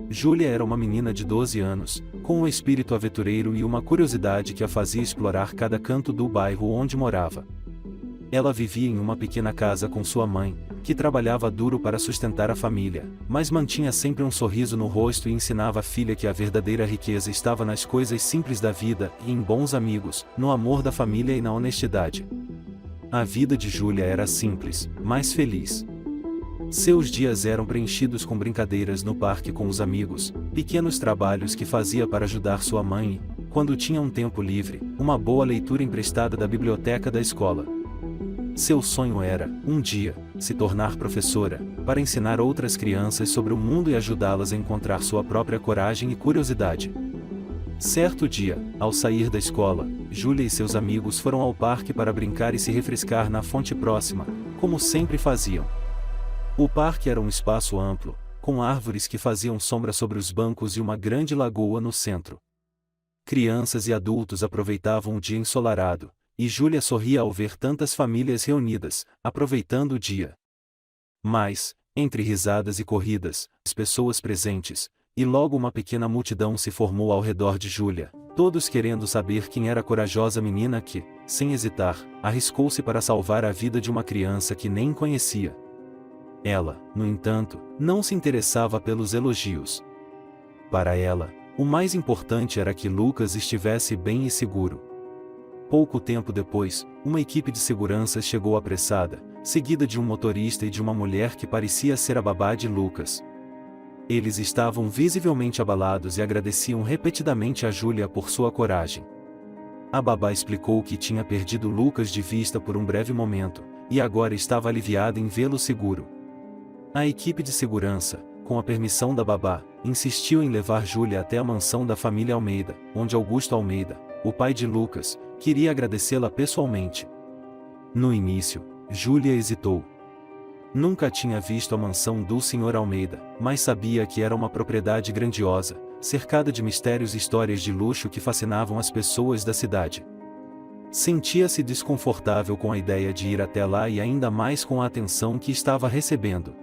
Júlia era uma menina de 12 anos, com um espírito aventureiro e uma curiosidade que a fazia explorar cada canto do bairro onde morava. Ela vivia em uma pequena casa com sua mãe, que trabalhava duro para sustentar a família, mas mantinha sempre um sorriso no rosto e ensinava a filha que a verdadeira riqueza estava nas coisas simples da vida e em bons amigos, no amor da família e na honestidade. A vida de Júlia era simples, mas feliz. Seus dias eram preenchidos com brincadeiras no parque com os amigos, pequenos trabalhos que fazia para ajudar sua mãe e, quando tinha um tempo livre, uma boa leitura emprestada da biblioteca da escola. Seu sonho era, um dia, se tornar professora, para ensinar outras crianças sobre o mundo e ajudá-las a encontrar sua própria coragem e curiosidade. Certo dia, ao sair da escola, Júlia e seus amigos foram ao parque para brincar e se refrescar na fonte próxima, como sempre faziam. O parque era um espaço amplo, com árvores que faziam sombra sobre os bancos e uma grande lagoa no centro. Crianças e adultos aproveitavam o dia ensolarado, e Júlia sorria ao ver tantas famílias reunidas, aproveitando o dia. Mas, entre risadas e corridas, as pessoas presentes, e logo uma pequena multidão se formou ao redor de Júlia, todos querendo saber quem era a corajosa menina que, sem hesitar, arriscou-se para salvar a vida de uma criança que nem conhecia. Ela, no entanto, não se interessava pelos elogios. Para ela, o mais importante era que Lucas estivesse bem e seguro. Pouco tempo depois, uma equipe de segurança chegou apressada, seguida de um motorista e de uma mulher que parecia ser a babá de Lucas. Eles estavam visivelmente abalados e agradeciam repetidamente a Júlia por sua coragem. A babá explicou que tinha perdido Lucas de vista por um breve momento, e agora estava aliviada em vê-lo seguro. A equipe de segurança, com a permissão da babá, insistiu em levar Júlia até a mansão da família Almeida, onde Augusto Almeida, o pai de Lucas, queria agradecê-la pessoalmente. No início, Júlia hesitou. Nunca tinha visto a mansão do Sr. Almeida, mas sabia que era uma propriedade grandiosa, cercada de mistérios e histórias de luxo que fascinavam as pessoas da cidade. Sentia-se desconfortável com a ideia de ir até lá e ainda mais com a atenção que estava recebendo.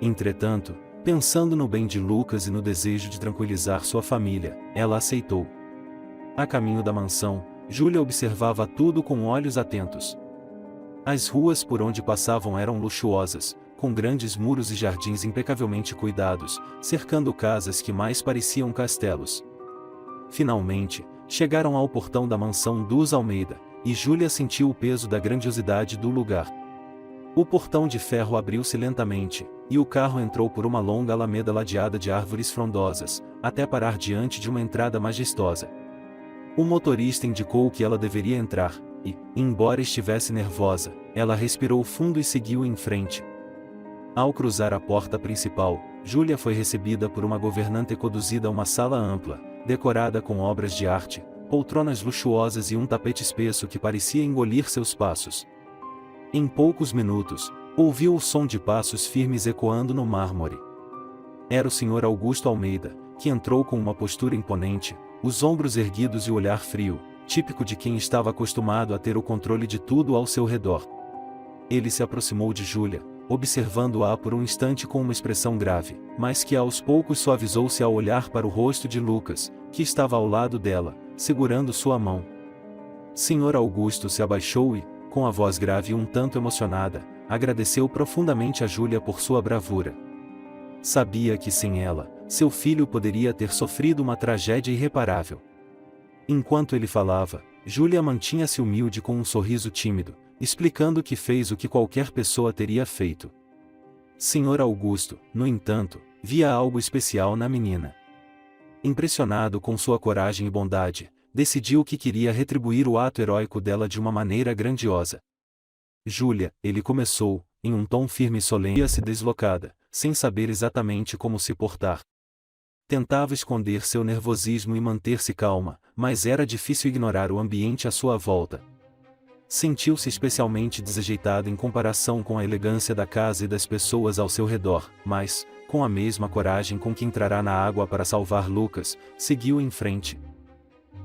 Entretanto, pensando no bem de Lucas e no desejo de tranquilizar sua família, ela aceitou. A caminho da mansão, Júlia observava tudo com olhos atentos. As ruas por onde passavam eram luxuosas, com grandes muros e jardins impecavelmente cuidados, cercando casas que mais pareciam castelos. Finalmente, chegaram ao portão da mansão dos Almeida, e Júlia sentiu o peso da grandiosidade do lugar. O portão de ferro abriu-se lentamente, e o carro entrou por uma longa alameda ladeada de árvores frondosas, até parar diante de uma entrada majestosa. O motorista indicou que ela deveria entrar, e, embora estivesse nervosa, ela respirou fundo e seguiu em frente. Ao cruzar a porta principal, Júlia foi recebida por uma governanta e conduzida a uma sala ampla, decorada com obras de arte, poltronas luxuosas e um tapete espesso que parecia engolir seus passos. Em poucos minutos, ouviu o som de passos firmes ecoando no mármore. Era o Sr. Augusto Almeida, que entrou com uma postura imponente, os ombros erguidos e o olhar frio, típico de quem estava acostumado a ter o controle de tudo ao seu redor. Ele se aproximou de Júlia, observando-a por um instante com uma expressão grave, mas que aos poucos suavizou-se ao olhar para o rosto de Lucas, que estava ao lado dela, segurando sua mão. Sr. Augusto se abaixou e, com a voz grave e um tanto emocionada, agradeceu profundamente a Júlia por sua bravura. Sabia que sem ela, seu filho poderia ter sofrido uma tragédia irreparável. Enquanto ele falava, Júlia mantinha-se humilde com um sorriso tímido, explicando que fez o que qualquer pessoa teria feito. Sr. Augusto, no entanto, via algo especial na menina. Impressionado com sua coragem e bondade, decidiu que queria retribuir o ato heróico dela de uma maneira grandiosa. Júlia, ele começou, em um tom firme e solene, ia-se deslocada, sem saber exatamente como se portar. Tentava esconder seu nervosismo e manter-se calma, mas era difícil ignorar o ambiente à sua volta. Sentiu-se especialmente desajeitada em comparação com a elegância da casa e das pessoas ao seu redor, mas, com a mesma coragem com que entrará na água para salvar Lucas, seguiu em frente.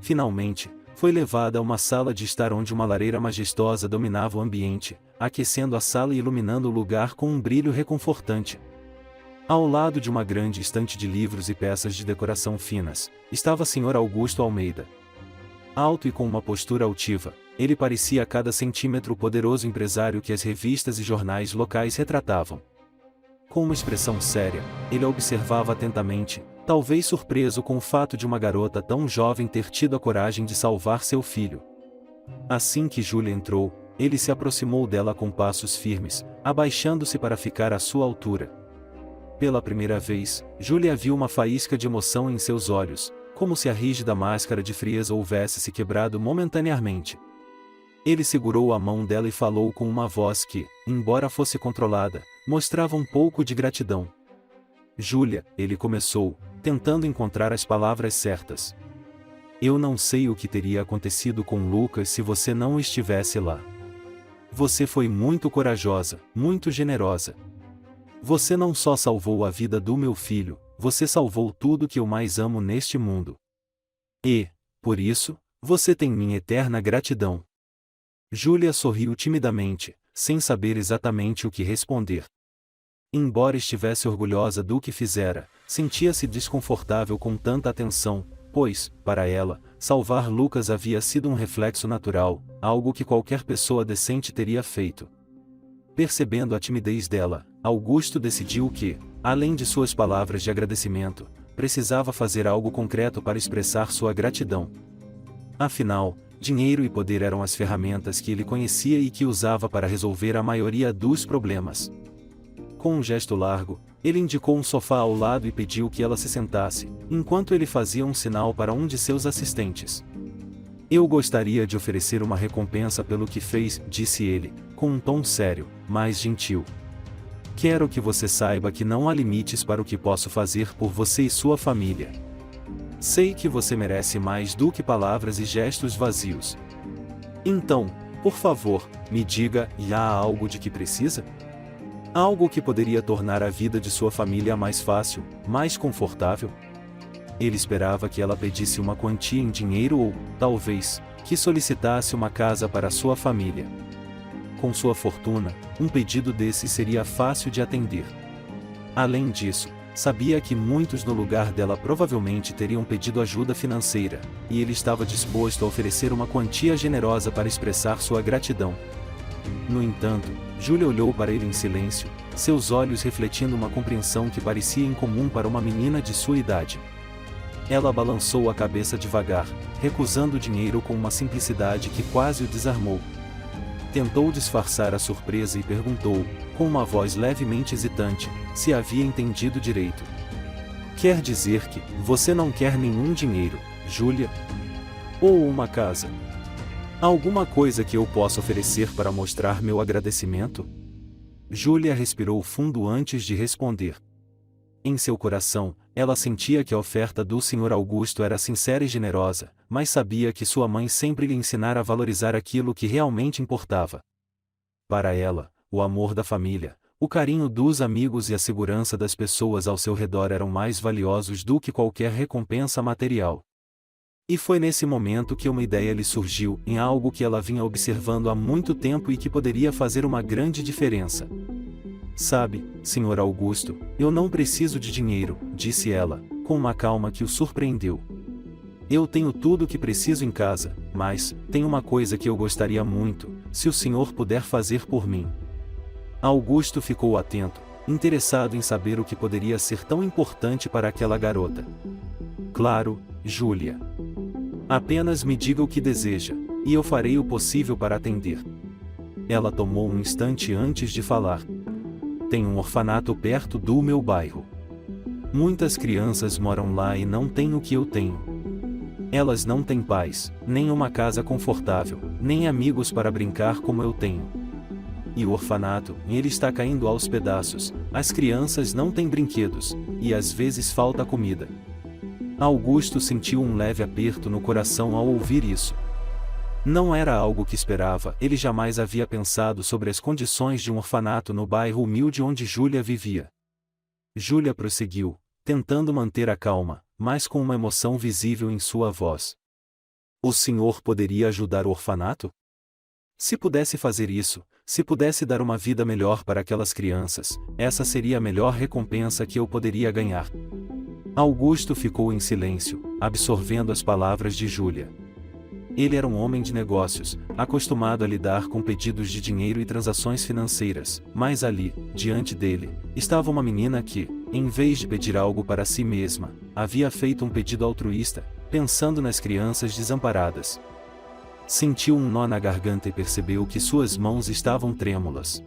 Finalmente, foi levada a uma sala de estar onde uma lareira majestosa dominava o ambiente, aquecendo a sala e iluminando o lugar com um brilho reconfortante. Ao lado de uma grande estante de livros e peças de decoração finas, estava Sr. Augusto Almeida. Alto e com uma postura altiva, ele parecia a cada centímetro o poderoso empresário que as revistas e jornais locais retratavam. Com uma expressão séria, ele a observava atentamente, talvez surpreso com o fato de uma garota tão jovem ter tido a coragem de salvar seu filho. Assim que Júlia entrou, ele se aproximou dela com passos firmes, abaixando-se para ficar à sua altura. Pela primeira vez, Júlia viu uma faísca de emoção em seus olhos, como se a rígida máscara de frieza houvesse se quebrado momentaneamente. Ele segurou a mão dela e falou com uma voz que, embora fosse controlada, mostrava um pouco de gratidão. Júlia, ele começou, tentando encontrar as palavras certas. Eu não sei o que teria acontecido com Lucas se você não estivesse lá. Você foi muito corajosa, muito generosa. Você não só salvou a vida do meu filho, você salvou tudo que eu mais amo neste mundo. E, por isso, você tem minha eterna gratidão. Júlia sorriu timidamente, sem saber exatamente o que responder. Embora estivesse orgulhosa do que fizera, sentia-se desconfortável com tanta atenção, pois, para ela, salvar Lucas havia sido um reflexo natural, algo que qualquer pessoa decente teria feito. Percebendo a timidez dela, Augusto decidiu que, além de suas palavras de agradecimento, precisava fazer algo concreto para expressar sua gratidão. Afinal, dinheiro e poder eram as ferramentas que ele conhecia e que usava para resolver a maioria dos problemas. Com um gesto largo, ele indicou um sofá ao lado e pediu que ela se sentasse, enquanto ele fazia um sinal para um de seus assistentes. Eu gostaria de oferecer uma recompensa pelo que fez, disse ele, com um tom sério, mas gentil. Quero que você saiba que não há limites para o que posso fazer por você e sua família. Sei que você merece mais do que palavras e gestos vazios. Então, por favor, me diga, e há algo de que precisa? Algo que poderia tornar a vida de sua família mais fácil, mais confortável? Ele esperava que ela pedisse uma quantia em dinheiro ou, talvez, que solicitasse uma casa para sua família. Com sua fortuna, um pedido desse seria fácil de atender. Além disso, sabia que muitos no lugar dela provavelmente teriam pedido ajuda financeira, e ele estava disposto a oferecer uma quantia generosa para expressar sua gratidão. No entanto, Júlia olhou para ele em silêncio, seus olhos refletindo uma compreensão que parecia incomum para uma menina de sua idade. Ela balançou a cabeça devagar, recusando o dinheiro com uma simplicidade que quase o desarmou. Tentou disfarçar a surpresa e perguntou, com uma voz levemente hesitante, se havia entendido direito. Quer dizer que, você não quer nenhum dinheiro, Júlia? Ou uma casa? Alguma coisa que eu possa oferecer para mostrar meu agradecimento? Júlia respirou fundo antes de responder. Em seu coração, ela sentia que a oferta do Sr. Augusto era sincera e generosa, mas sabia que sua mãe sempre lhe ensinara a valorizar aquilo que realmente importava. Para ela, o amor da família, o carinho dos amigos e a segurança das pessoas ao seu redor eram mais valiosos do que qualquer recompensa material. E foi nesse momento que uma ideia lhe surgiu, em algo que ela vinha observando há muito tempo e que poderia fazer uma grande diferença. Sabe, Sr. Augusto, eu não preciso de dinheiro, disse ela, com uma calma que o surpreendeu. Eu tenho tudo o que preciso em casa, mas, tem uma coisa que eu gostaria muito, se o senhor puder fazer por mim. Augusto ficou atento, interessado em saber o que poderia ser tão importante para aquela garota. Claro, Júlia. Apenas me diga o que deseja, e eu farei o possível para atender. Ela tomou um instante antes de falar. Tem um orfanato perto do meu bairro. Muitas crianças moram lá e não têm o que eu tenho. Elas não têm pais, nem uma casa confortável, nem amigos para brincar como eu tenho. E o orfanato, ele está caindo aos pedaços, as crianças não têm brinquedos, e às vezes falta comida. Augusto sentiu um leve aperto no coração ao ouvir isso. Não era algo que esperava, ele jamais havia pensado sobre as condições de um orfanato no bairro humilde onde Júlia vivia. Júlia prosseguiu, tentando manter a calma, mas com uma emoção visível em sua voz. O senhor poderia ajudar o orfanato? Se pudesse fazer isso, Se pudesse dar uma vida melhor para aquelas crianças, essa seria a melhor recompensa que eu poderia ganhar. Augusto ficou em silêncio, absorvendo as palavras de Júlia. Ele era um homem de negócios, acostumado a lidar com pedidos de dinheiro e transações financeiras, mas ali, diante dele, estava uma menina que, em vez de pedir algo para si mesma, havia feito um pedido altruísta, pensando nas crianças desamparadas. Sentiu um nó na garganta e percebeu que suas mãos estavam trêmulas.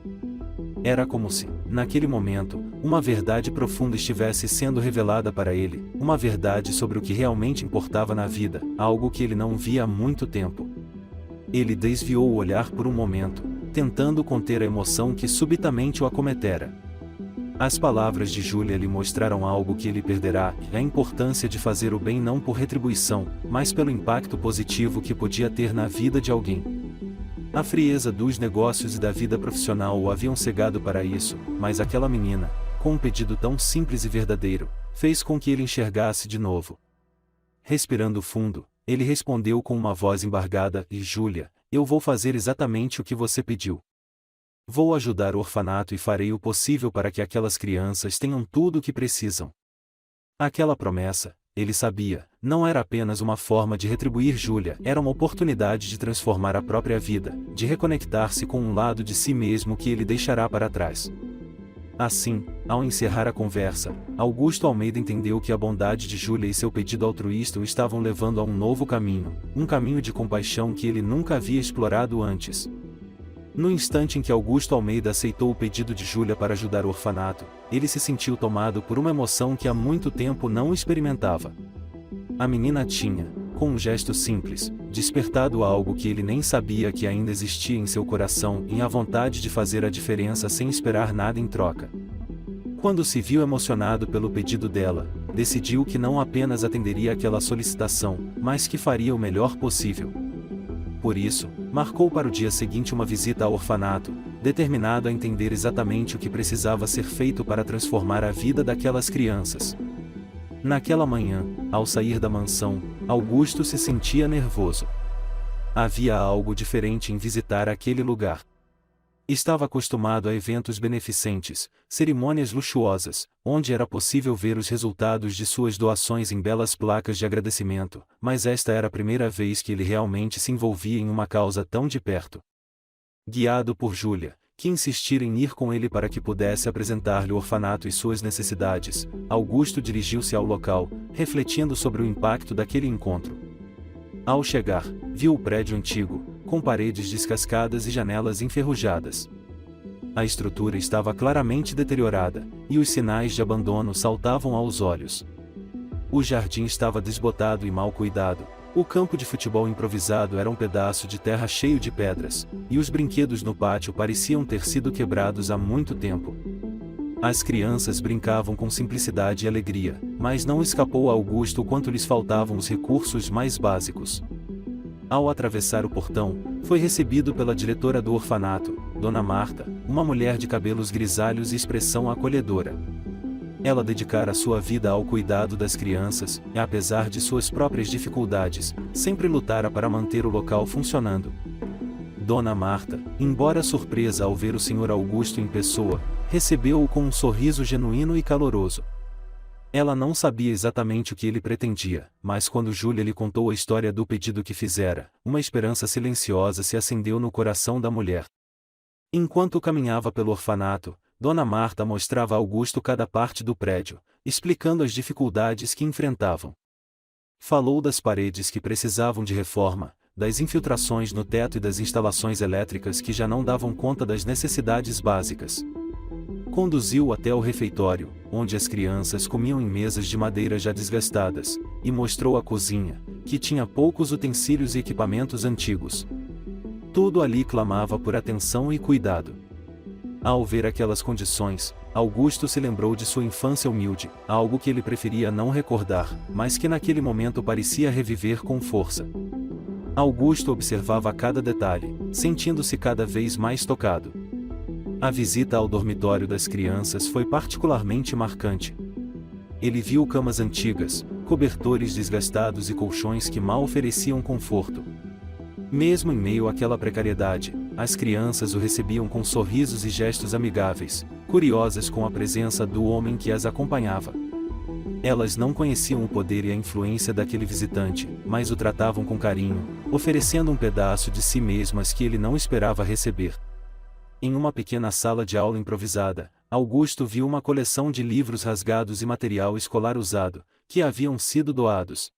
Era como se, naquele momento, uma verdade profunda estivesse sendo revelada para ele, uma verdade sobre o que realmente importava na vida, algo que ele não via há muito tempo. Ele desviou o olhar por um momento, tentando conter a emoção que subitamente o acometera. As palavras de Júlia lhe mostraram algo que ele perderá, a importância de fazer o bem não por retribuição, mas pelo impacto positivo que podia ter na vida de alguém. A frieza dos negócios e da vida profissional o haviam cegado para isso, mas aquela menina, com um pedido tão simples e verdadeiro, fez com que ele enxergasse de novo. Respirando fundo, ele respondeu com uma voz embargada: Júlia, eu vou fazer exatamente o que você pediu. Vou ajudar o orfanato e farei o possível para que aquelas crianças tenham tudo o que precisam. Aquela promessa, ele sabia, não era apenas uma forma de retribuir Júlia, era uma oportunidade de transformar a própria vida, de reconectar-se com um lado de si mesmo que ele deixará para trás. Assim, ao encerrar a conversa, Augusto Almeida entendeu que a bondade de Júlia e seu pedido altruísta o estavam levando a um novo caminho, um caminho de compaixão que ele nunca havia explorado antes. No instante em que Augusto Almeida aceitou o pedido de Júlia para ajudar o orfanato, ele se sentiu tomado por uma emoção que há muito tempo não experimentava. A menina tinha, com um gesto simples, despertado algo que ele nem sabia que ainda existia em seu coração, e a vontade de fazer a diferença sem esperar nada em troca. Quando se viu emocionado pelo pedido dela, decidiu que não apenas atenderia aquela solicitação, mas que faria o melhor possível. Por isso, marcou para o dia seguinte uma visita ao orfanato, determinado a entender exatamente o que precisava ser feito para transformar a vida daquelas crianças. Naquela manhã, ao sair da mansão, Augusto se sentia nervoso. Havia algo diferente em visitar aquele lugar. Estava acostumado a eventos beneficentes, cerimônias luxuosas, onde era possível ver os resultados de suas doações em belas placas de agradecimento, mas esta era a primeira vez que ele realmente se envolvia em uma causa tão de perto. Guiado por Júlia, que insistira em ir com ele para que pudesse apresentar-lhe o orfanato e suas necessidades, Augusto dirigiu-se ao local, refletindo sobre o impacto daquele encontro. Ao chegar, viu o prédio antigo, com paredes descascadas e janelas enferrujadas. A estrutura estava claramente deteriorada, e os sinais de abandono saltavam aos olhos. O jardim estava desbotado e mal cuidado, o campo de futebol improvisado era um pedaço de terra cheio de pedras, e os brinquedos no pátio pareciam ter sido quebrados há muito tempo. As crianças brincavam com simplicidade e alegria, mas não escapou a Augusto o quanto lhes faltavam os recursos mais básicos. Ao atravessar o portão, foi recebido pela diretora do orfanato, Dona Marta, uma mulher de cabelos grisalhos e expressão acolhedora. Ela dedicara sua vida ao cuidado das crianças, e apesar de suas próprias dificuldades, sempre lutara para manter o local funcionando. Dona Marta, embora surpresa ao ver o Sr. Augusto em pessoa, recebeu-o com um sorriso genuíno e caloroso. Ela não sabia exatamente o que ele pretendia, mas quando Júlia lhe contou a história do pedido que fizera, uma esperança silenciosa se acendeu no coração da mulher. Enquanto caminhava pelo orfanato, Dona Marta mostrava a Augusto cada parte do prédio, explicando as dificuldades que enfrentavam. Falou das paredes que precisavam de reforma, das infiltrações no teto e das instalações elétricas que já não davam conta das necessidades básicas. Conduziu-o até o refeitório, onde as crianças comiam em mesas de madeira já desgastadas, e mostrou a cozinha, que tinha poucos utensílios e equipamentos antigos. Tudo ali clamava por atenção e cuidado. Ao ver aquelas condições, Augusto se lembrou de sua infância humilde, algo que ele preferia não recordar, mas que naquele momento parecia reviver com força. Augusto observava cada detalhe, sentindo-se cada vez mais tocado. A visita ao dormitório das crianças foi particularmente marcante. Ele viu camas antigas, cobertores desgastados e colchões que mal ofereciam conforto. Mesmo em meio àquela precariedade, as crianças o recebiam com sorrisos e gestos amigáveis, curiosas com a presença do homem que as acompanhava. Elas não conheciam o poder e a influência daquele visitante, mas o tratavam com carinho, oferecendo um pedaço de si mesmas que ele não esperava receber. Em uma pequena sala de aula improvisada, Augusto viu uma coleção de livros rasgados e material escolar usado, que haviam sido doados.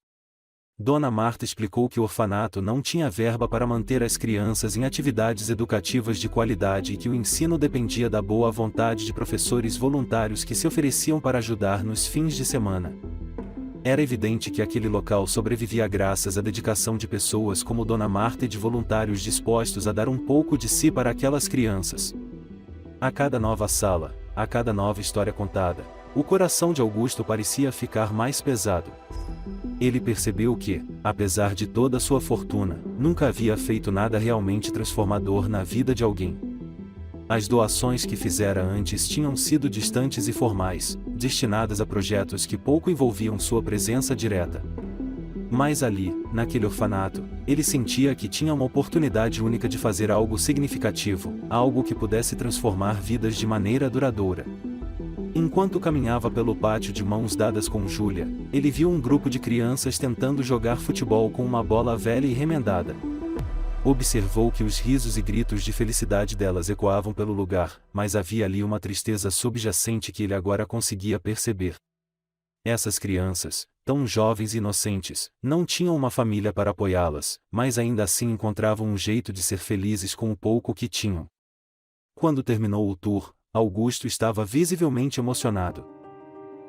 Dona Marta explicou que o orfanato não tinha verba para manter as crianças em atividades educativas de qualidade e que o ensino dependia da boa vontade de professores voluntários que se ofereciam para ajudar nos fins de semana. Era evidente que aquele local sobrevivia graças à dedicação de pessoas como Dona Marta e de voluntários dispostos a dar um pouco de si para aquelas crianças. A cada nova sala, a cada nova história contada, o coração de Augusto parecia ficar mais pesado. Ele percebeu que, apesar de toda sua fortuna, nunca havia feito nada realmente transformador na vida de alguém. As doações que fizera antes tinham sido distantes e formais, destinadas a projetos que pouco envolviam sua presença direta. Mas ali, naquele orfanato, ele sentia que tinha uma oportunidade única de fazer algo significativo, algo que pudesse transformar vidas de maneira duradoura. Enquanto caminhava pelo pátio de mãos dadas com Júlia, ele viu um grupo de crianças tentando jogar futebol com uma bola velha e remendada. Observou que os risos e gritos de felicidade delas ecoavam pelo lugar, mas havia ali uma tristeza subjacente que ele agora conseguia perceber. Essas crianças, tão jovens e inocentes, não tinham uma família para apoiá-las, mas ainda assim encontravam um jeito de ser felizes com o pouco que tinham. Quando terminou o tour, Augusto estava visivelmente emocionado.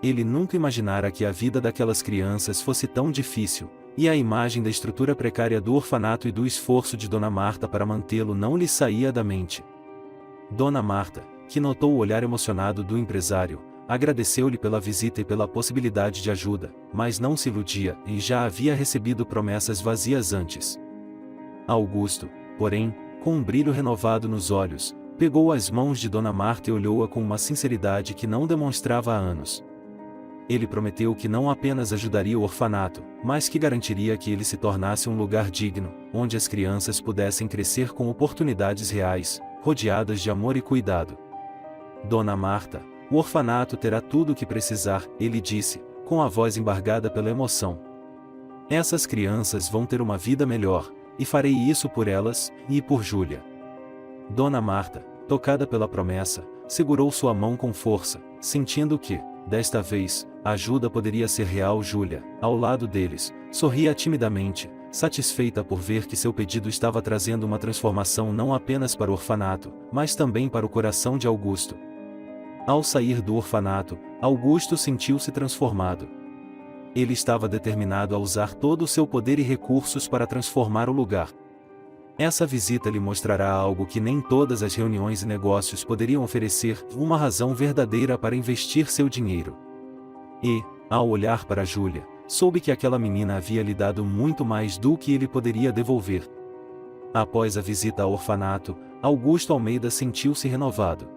Ele nunca imaginara que a vida daquelas crianças fosse tão difícil, e a imagem da estrutura precária do orfanato e do esforço de Dona Marta para mantê-lo não lhe saía da mente. Dona Marta, que notou o olhar emocionado do empresário, agradeceu-lhe pela visita e pela possibilidade de ajuda, mas não se iludia e já havia recebido promessas vazias antes. Augusto, porém, com um brilho renovado nos olhos, pegou as mãos de Dona Marta e olhou-a com uma sinceridade que não demonstrava há anos. Ele prometeu que não apenas ajudaria o orfanato, mas que garantiria que ele se tornasse um lugar digno, onde as crianças pudessem crescer com oportunidades reais, rodeadas de amor e cuidado. Dona Marta, o orfanato terá tudo o que precisar, ele disse, com a voz embargada pela emoção. Essas crianças vão ter uma vida melhor, e farei isso por elas, e por Júlia. Dona Marta, tocada pela promessa, segurou sua mão com força, sentindo que, desta vez, a ajuda poderia ser real. Júlia, ao lado deles, sorria timidamente, satisfeita por ver que seu pedido estava trazendo uma transformação não apenas para o orfanato, mas também para o coração de Augusto. Ao sair do orfanato, Augusto sentiu-se transformado. Ele estava determinado a usar todo o seu poder e recursos para transformar o lugar. Essa visita lhe mostrará algo que nem todas as reuniões e negócios poderiam oferecer, uma razão verdadeira para investir seu dinheiro. E, ao olhar para Júlia, soube que aquela menina havia lhe dado muito mais do que ele poderia devolver. Após a visita ao orfanato, Augusto Almeida sentiu-se renovado.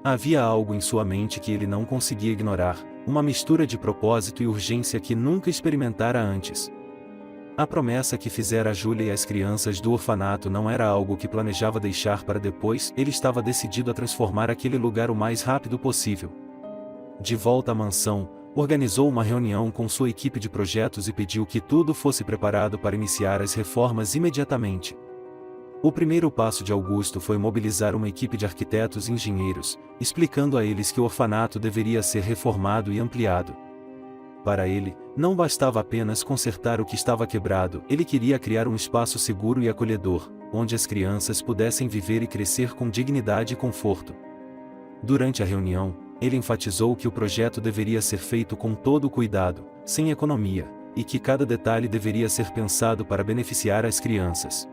Havia algo em sua mente que ele não conseguia ignorar, uma mistura de propósito e urgência que nunca experimentara antes. A promessa que fizera a Júlia e às crianças do orfanato não era algo que planejava deixar para depois, ele estava decidido a transformar aquele lugar o mais rápido possível. De volta à mansão, organizou uma reunião com sua equipe de projetos e pediu que tudo fosse preparado para iniciar as reformas imediatamente. O primeiro passo de Augusto foi mobilizar uma equipe de arquitetos e engenheiros, explicando a eles que o orfanato deveria ser reformado e ampliado. Para ele, não bastava apenas consertar o que estava quebrado, ele queria criar um espaço seguro e acolhedor, onde as crianças pudessem viver e crescer com dignidade e conforto. Durante a reunião, ele enfatizou que o projeto deveria ser feito com todo o cuidado, sem economia, e que cada detalhe deveria ser pensado para beneficiar as crianças.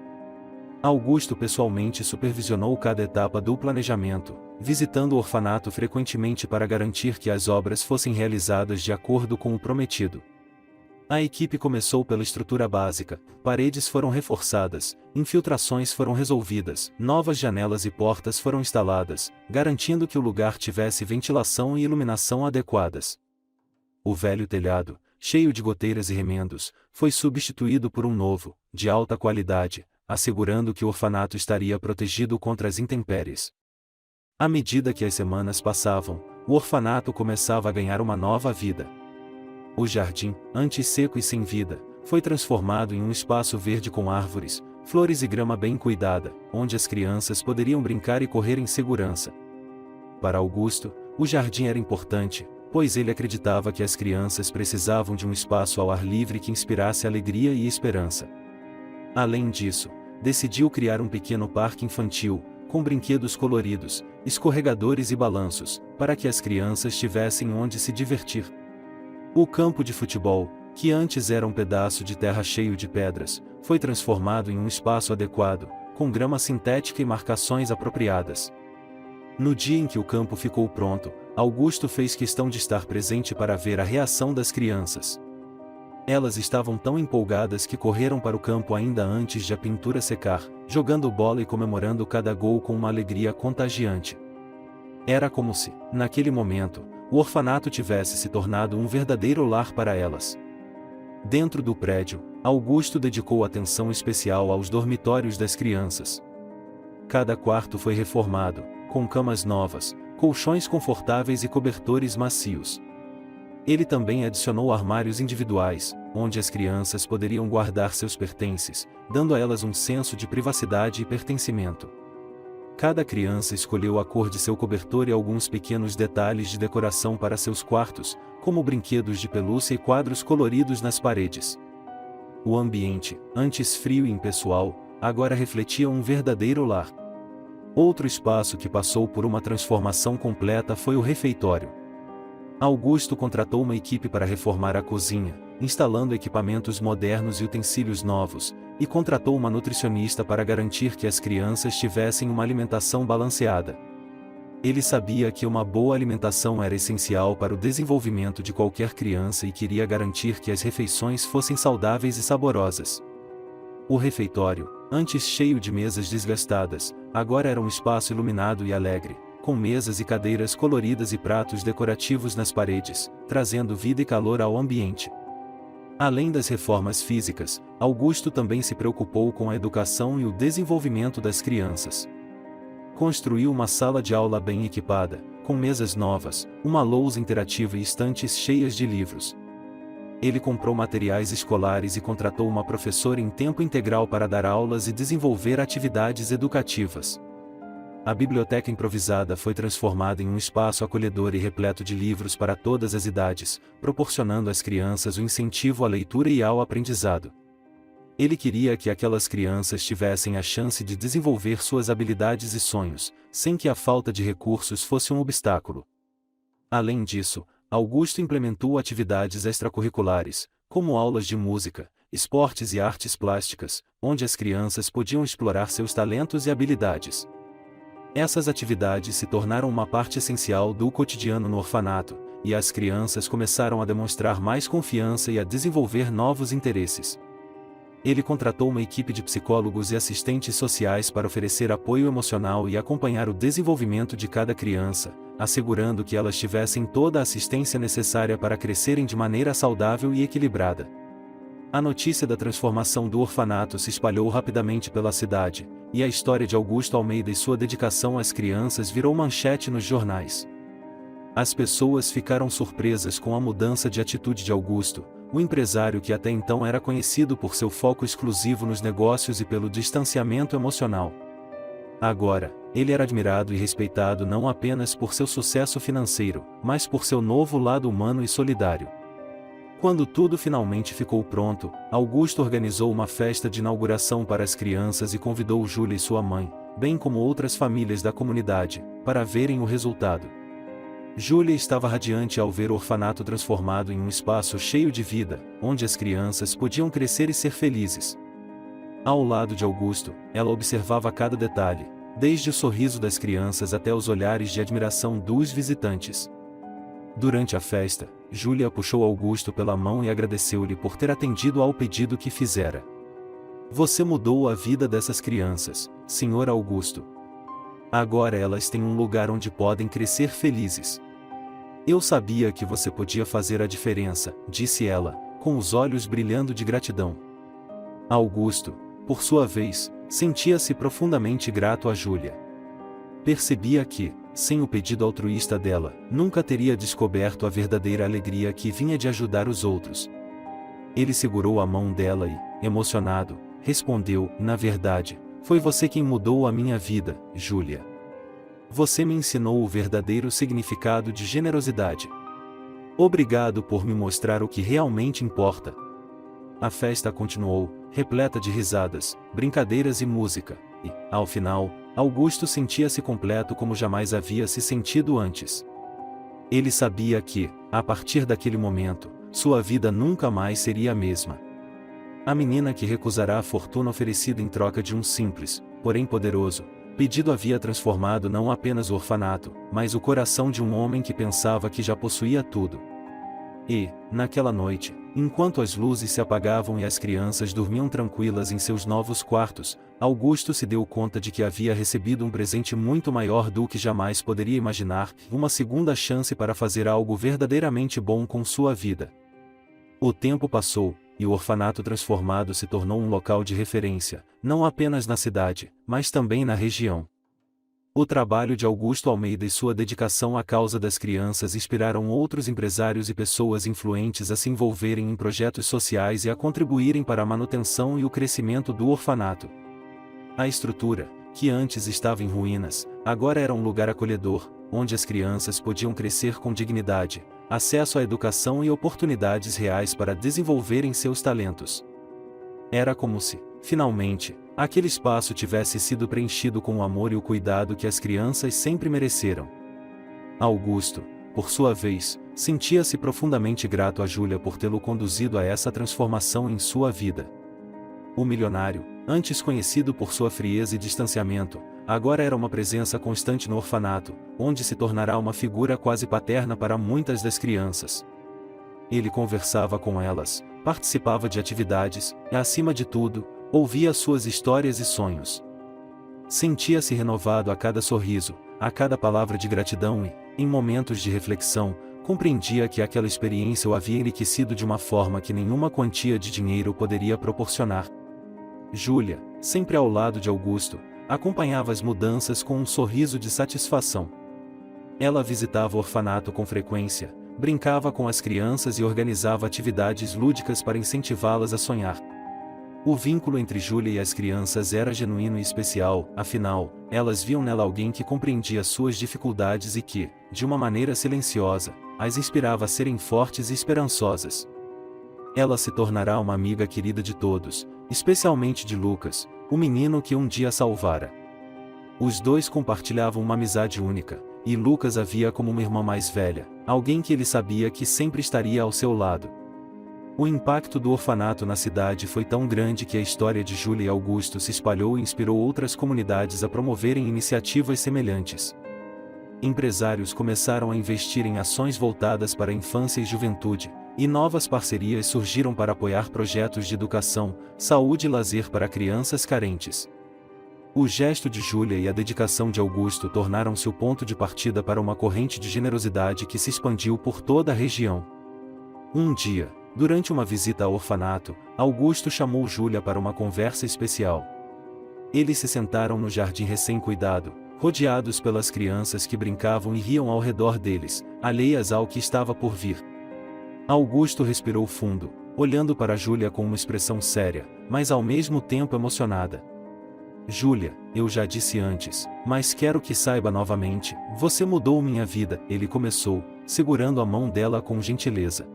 Augusto pessoalmente supervisionou cada etapa do planejamento, visitando o orfanato frequentemente para garantir que as obras fossem realizadas de acordo com o prometido. A equipe começou pela estrutura básica, paredes foram reforçadas, infiltrações foram resolvidas, novas janelas e portas foram instaladas, garantindo que o lugar tivesse ventilação e iluminação adequadas. O velho telhado, cheio de goteiras e remendos, foi substituído por um novo, de alta qualidade, assegurando que o orfanato estaria protegido contra as intempéries. À medida que as semanas passavam, o orfanato começava a ganhar uma nova vida. O jardim, antes seco e sem vida, foi transformado em um espaço verde com árvores, flores e grama bem cuidada, onde as crianças poderiam brincar e correr em segurança. Para Augusto, o jardim era importante, pois ele acreditava que as crianças precisavam de um espaço ao ar livre que inspirasse alegria e esperança. Além disso, decidiu criar um pequeno parque infantil, com brinquedos coloridos, escorregadores e balanços, para que as crianças tivessem onde se divertir. O campo de futebol, que antes era um pedaço de terra cheio de pedras, foi transformado em um espaço adequado, com grama sintética e marcações apropriadas. No dia em que o campo ficou pronto, Augusto fez questão de estar presente para ver a reação das crianças. Elas estavam tão empolgadas que correram para o campo ainda antes de a pintura secar, jogando bola e comemorando cada gol com uma alegria contagiante. Era como se, naquele momento, o orfanato tivesse se tornado um verdadeiro lar para elas. Dentro do prédio, Augusto dedicou atenção especial aos dormitórios das crianças. Cada quarto foi reformado, com camas novas, colchões confortáveis e cobertores macios. Ele também adicionou armários individuais, onde as crianças poderiam guardar seus pertences, dando a elas um senso de privacidade e pertencimento. Cada criança escolheu a cor de seu cobertor e alguns pequenos detalhes de decoração para seus quartos, como brinquedos de pelúcia e quadros coloridos nas paredes. O ambiente, antes frio e impessoal, agora refletia um verdadeiro lar. Outro espaço que passou por uma transformação completa foi o refeitório. Augusto contratou uma equipe para reformar a cozinha, instalando equipamentos modernos e utensílios novos, e contratou uma nutricionista para garantir que as crianças tivessem uma alimentação balanceada. Ele sabia que uma boa alimentação era essencial para o desenvolvimento de qualquer criança e queria garantir que as refeições fossem saudáveis e saborosas. O refeitório, antes cheio de mesas desgastadas, agora era um espaço iluminado e alegre, com mesas e cadeiras coloridas e pratos decorativos nas paredes, trazendo vida e calor ao ambiente. Além das reformas físicas, Augusto também se preocupou com a educação e o desenvolvimento das crianças. Construiu uma sala de aula bem equipada, com mesas novas, uma lousa interativa e estantes cheias de livros. Ele comprou materiais escolares e contratou uma professora em tempo integral para dar aulas e desenvolver atividades educativas. A biblioteca improvisada foi transformada em um espaço acolhedor e repleto de livros para todas as idades, proporcionando às crianças o incentivo à leitura e ao aprendizado. Ele queria que aquelas crianças tivessem a chance de desenvolver suas habilidades e sonhos, sem que a falta de recursos fosse um obstáculo. Além disso, Augusto implementou atividades extracurriculares, como aulas de música, esportes e artes plásticas, onde as crianças podiam explorar seus talentos e habilidades. Essas atividades se tornaram uma parte essencial do cotidiano no orfanato, e as crianças começaram a demonstrar mais confiança e a desenvolver novos interesses. Ele contratou uma equipe de psicólogos e assistentes sociais para oferecer apoio emocional e acompanhar o desenvolvimento de cada criança, assegurando que elas tivessem toda a assistência necessária para crescerem de maneira saudável e equilibrada. A notícia da transformação do orfanato se espalhou rapidamente pela cidade, e a história de Augusto Almeida e sua dedicação às crianças virou manchete nos jornais. As pessoas ficaram surpresas com a mudança de atitude de Augusto, o empresário que até então era conhecido por seu foco exclusivo nos negócios e pelo distanciamento emocional. Agora, ele era admirado e respeitado não apenas por seu sucesso financeiro, mas por seu novo lado humano e solidário. Quando tudo finalmente ficou pronto, Augusto organizou uma festa de inauguração para as crianças e convidou Júlia e sua mãe, bem como outras famílias da comunidade, para verem o resultado. Júlia estava radiante ao ver o orfanato transformado em um espaço cheio de vida, onde as crianças podiam crescer e ser felizes. Ao lado de Augusto, ela observava cada detalhe, desde o sorriso das crianças até os olhares de admiração dos visitantes. Durante a festa, Júlia puxou Augusto pela mão e agradeceu-lhe por ter atendido ao pedido que fizera. Você mudou a vida dessas crianças, Sr. Augusto. Agora elas têm um lugar onde podem crescer felizes. Eu sabia que você podia fazer a diferença, disse ela, com os olhos brilhando de gratidão. Augusto, por sua vez, sentia-se profundamente grato a Júlia. Percebia que, sem o pedido altruísta dela, nunca teria descoberto a verdadeira alegria que vinha de ajudar os outros. Ele segurou a mão dela e, emocionado, respondeu: "Na verdade, foi você quem mudou a minha vida, Júlia. Você me ensinou o verdadeiro significado de generosidade. Obrigado por me mostrar o que realmente importa." A festa continuou, repleta de risadas, brincadeiras e música, e, ao final, Augusto sentia-se completo como jamais havia se sentido antes. Ele sabia que, a partir daquele momento, sua vida nunca mais seria a mesma. A menina que recusara a fortuna oferecida em troca de um simples, porém poderoso, pedido havia transformado não apenas o orfanato, mas o coração de um homem que pensava que já possuía tudo. E, naquela noite, enquanto as luzes se apagavam e as crianças dormiam tranquilas em seus novos quartos, Augusto se deu conta de que havia recebido um presente muito maior do que jamais poderia imaginar, uma segunda chance para fazer algo verdadeiramente bom com sua vida. O tempo passou, e o orfanato transformado se tornou um local de referência, não apenas na cidade, mas também na região. O trabalho de Augusto Almeida e sua dedicação à causa das crianças inspiraram outros empresários e pessoas influentes a se envolverem em projetos sociais e a contribuírem para a manutenção e o crescimento do orfanato. A estrutura, que antes estava em ruínas, agora era um lugar acolhedor, onde as crianças podiam crescer com dignidade, acesso à educação e oportunidades reais para desenvolverem seus talentos. Era como se, finalmente, aquele espaço tivesse sido preenchido com o amor e o cuidado que as crianças sempre mereceram. Augusto, por sua vez, sentia-se profundamente grato a Júlia por tê-lo conduzido a essa transformação em sua vida. O milionário, antes conhecido por sua frieza e distanciamento, agora era uma presença constante no orfanato, onde se tornará uma figura quase paterna para muitas das crianças. Ele conversava com elas, participava de atividades, e acima de tudo, ouvia suas histórias e sonhos. Sentia-se renovado a cada sorriso, a cada palavra de gratidão e, em momentos de reflexão, compreendia que aquela experiência o havia enriquecido de uma forma que nenhuma quantia de dinheiro poderia proporcionar. Júlia, sempre ao lado de Augusto, acompanhava as mudanças com um sorriso de satisfação. Ela visitava o orfanato com frequência, brincava com as crianças e organizava atividades lúdicas para incentivá-las a sonhar. O vínculo entre Júlia e as crianças era genuíno e especial, afinal, elas viam nela alguém que compreendia suas dificuldades e que, de uma maneira silenciosa, as inspirava a serem fortes e esperançosas. Ela se tornará uma amiga querida de todos, especialmente de Lucas, o menino que um dia salvara. Os dois compartilhavam uma amizade única, e Lucas a via como uma irmã mais velha, alguém que ele sabia que sempre estaria ao seu lado. O impacto do orfanato na cidade foi tão grande que a história de Júlia e Augusto se espalhou e inspirou outras comunidades a promoverem iniciativas semelhantes. Empresários começaram a investir em ações voltadas para a infância e juventude, e novas parcerias surgiram para apoiar projetos de educação, saúde e lazer para crianças carentes. O gesto de Júlia e a dedicação de Augusto tornaram-se o ponto de partida para uma corrente de generosidade que se expandiu por toda a região. Um dia, durante uma visita ao orfanato, Augusto chamou Júlia para uma conversa especial. Eles se sentaram no jardim recém-cuidado, rodeados pelas crianças que brincavam e riam ao redor deles, alheias ao que estava por vir. Augusto respirou fundo, olhando para Júlia com uma expressão séria, mas ao mesmo tempo emocionada. "Júlia, eu já disse antes, mas quero que saiba novamente, você mudou minha vida", ele começou, segurando a mão dela com gentileza.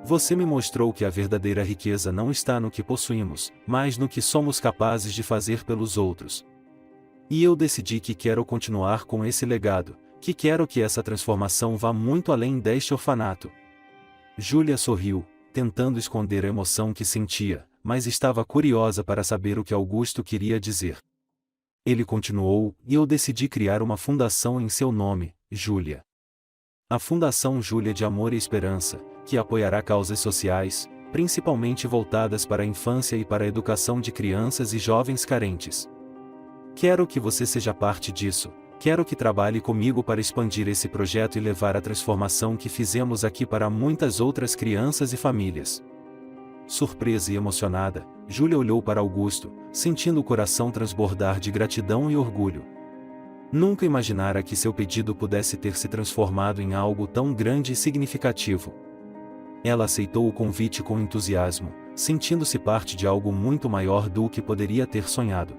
"Você me mostrou que a verdadeira riqueza não está no que possuímos, mas no que somos capazes de fazer pelos outros. E eu decidi que quero continuar com esse legado, que quero que essa transformação vá muito além deste orfanato." Júlia sorriu, tentando esconder a emoção que sentia, mas estava curiosa para saber o que Augusto queria dizer. Ele continuou: "E eu decidi criar uma fundação em seu nome, Júlia. A Fundação Júlia de Amor e Esperança, que apoiará causas sociais, principalmente voltadas para a infância e para a educação de crianças e jovens carentes. Quero que você seja parte disso. Quero que trabalhe comigo para expandir esse projeto e levar a transformação que fizemos aqui para muitas outras crianças e famílias." Surpresa e emocionada, Júlia olhou para Augusto, sentindo o coração transbordar de gratidão e orgulho. Nunca imaginara que seu pedido pudesse ter se transformado em algo tão grande e significativo. Ela aceitou o convite com entusiasmo, sentindo-se parte de algo muito maior do que poderia ter sonhado.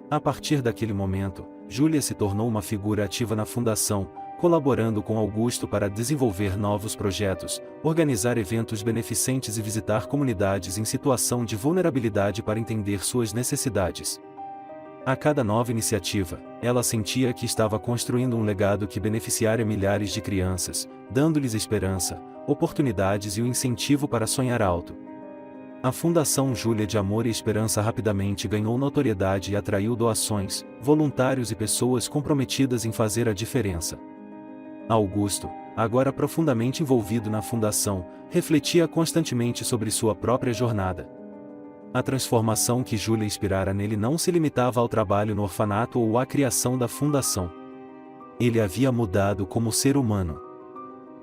A partir daquele momento, Júlia se tornou uma figura ativa na fundação, colaborando com Augusto para desenvolver novos projetos, organizar eventos beneficentes e visitar comunidades em situação de vulnerabilidade para entender suas necessidades. A cada nova iniciativa, ela sentia que estava construindo um legado que beneficiaria milhares de crianças, dando-lhes esperança, oportunidades e o incentivo para sonhar alto. A Fundação Júlia de Amor e Esperança rapidamente ganhou notoriedade e atraiu doações, voluntários e pessoas comprometidas em fazer a diferença. Augusto, agora profundamente envolvido na fundação, refletia constantemente sobre sua própria jornada. A transformação que Júlia inspirara nele não se limitava ao trabalho no orfanato ou à criação da fundação. Ele havia mudado como ser humano.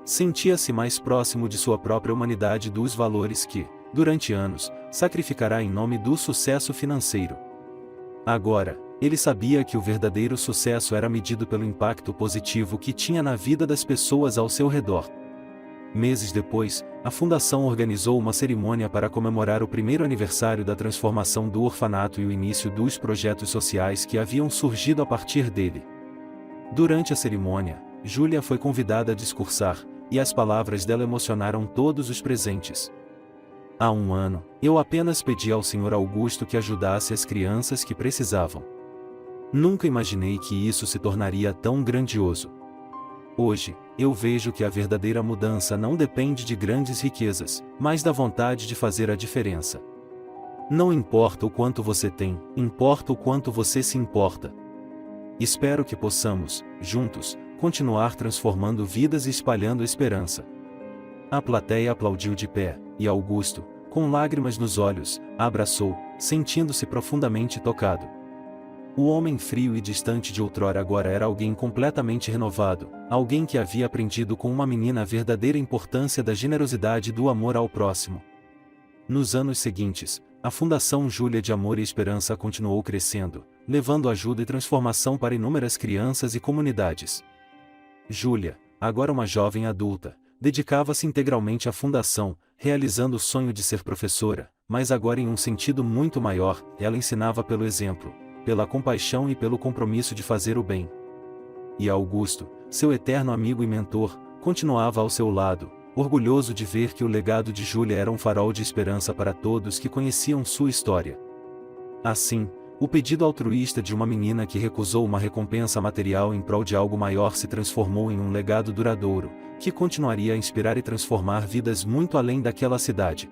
Sentia-se mais próximo de sua própria humanidade e dos valores que, durante anos, sacrificará em nome do sucesso financeiro. Agora, ele sabia que o verdadeiro sucesso era medido pelo impacto positivo que tinha na vida das pessoas ao seu redor. Meses depois, a fundação organizou uma cerimônia para comemorar o primeiro aniversário da transformação do orfanato e o início dos projetos sociais que haviam surgido a partir dele. Durante a cerimônia, Júlia foi convidada a discursar, e as palavras dela emocionaram todos os presentes. Há um ano, eu apenas pedi ao Sr. Augusto que ajudasse as crianças que precisavam. Nunca imaginei que isso se tornaria tão grandioso. Hoje, eu vejo que a verdadeira mudança não depende de grandes riquezas, mas da vontade de fazer a diferença. Não importa o quanto você tem, importa o quanto você se importa. Espero que possamos, juntos, continuar transformando vidas e espalhando esperança. A plateia aplaudiu de pé, e Augusto, com lágrimas nos olhos, a abraçou, sentindo-se profundamente tocado. O homem frio e distante de outrora agora era alguém completamente renovado, alguém que havia aprendido com uma menina a verdadeira importância da generosidade e do amor ao próximo. Nos anos seguintes, a Fundação Júlia de Amor e Esperança continuou crescendo, levando ajuda e transformação para inúmeras crianças e comunidades. Júlia, agora uma jovem adulta, dedicava-se integralmente à fundação, realizando o sonho de ser professora, mas agora em um sentido muito maior, ela ensinava pelo exemplo, pela compaixão e pelo compromisso de fazer o bem. E Augusto, seu eterno amigo e mentor, continuava ao seu lado, orgulhoso de ver que o legado de Júlia era um farol de esperança para todos que conheciam sua história. Assim, o pedido altruísta de uma menina que recusou uma recompensa material em prol de algo maior se transformou em um legado duradouro, que continuaria a inspirar e transformar vidas muito além daquela cidade.